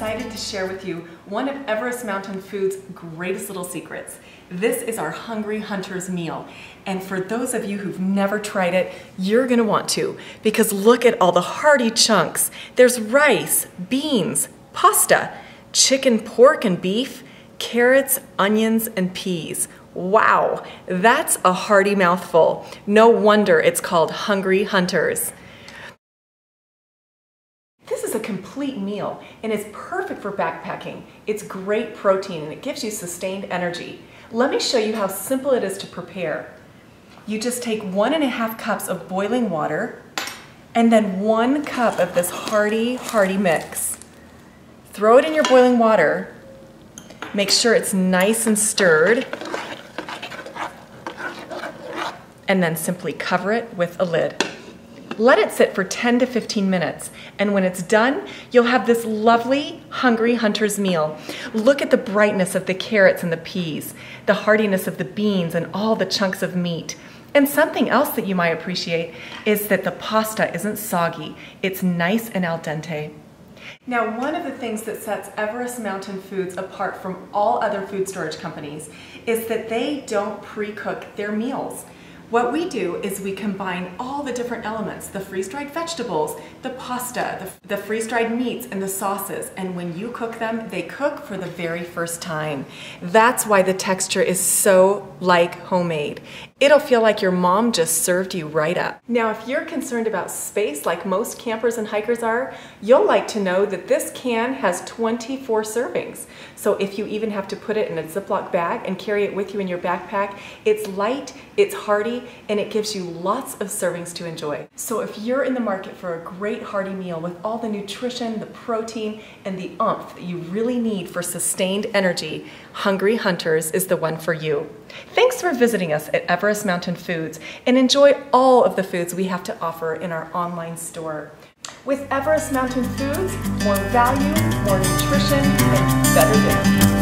excited to share with you one of Everest Mountain Foods' greatest little secrets. This is our Hungry Hunters meal. And for those of you who've never tried it, you're gonna want to, because look at all the hearty chunks. There's rice, beans, pasta, chicken, pork, and beef, carrots, onions, and peas. Wow, that's a hearty mouthful. No wonder it's called Hungry Hunters. This is a complete meal and is perfect for backpacking. It's great protein and it gives you sustained energy. Let me show you how simple it is to prepare. You just take 1.5 cups of boiling water and then 1 cup of this hearty mix. Throw it in your boiling water. Make sure it's nice and stirred. And then simply cover it with a lid. Let it sit for 10 to 15 minutes, and when it's done, you'll have this lovely Hungry Hunters meal. Look at the brightness of the carrots and the peas, the heartiness of the beans and all the chunks of meat. And something else that you might appreciate is that the pasta isn't soggy. It's nice and al dente. Now, one of the things that sets Everest Mountain Foods apart from all other food storage companies is that they don't pre-cook their meals. What we do is we combine all the different elements, the freeze-dried vegetables, the pasta, the freeze-dried meats, and the sauces. And when you cook them, they cook for the very first time. That's why the texture is so like homemade. It'll feel like your mom just served you right up. Now, if you're concerned about space like most campers and hikers are, you'll like to know that this can has 24 servings. So if you even have to put it in a Ziploc bag and carry it with you in your backpack, it's light, it's hearty, and it gives you lots of servings to enjoy. So if you're in the market for a great hearty meal with all the nutrition, the protein, and the oomph that you really need for sustained energy, Hungry Hunters is the one for you. Thanks for visiting us at Everest Mountain Foods, and enjoy all of the foods we have to offer in our online store. With Everest Mountain Foods, more value, more nutrition, and better dinner.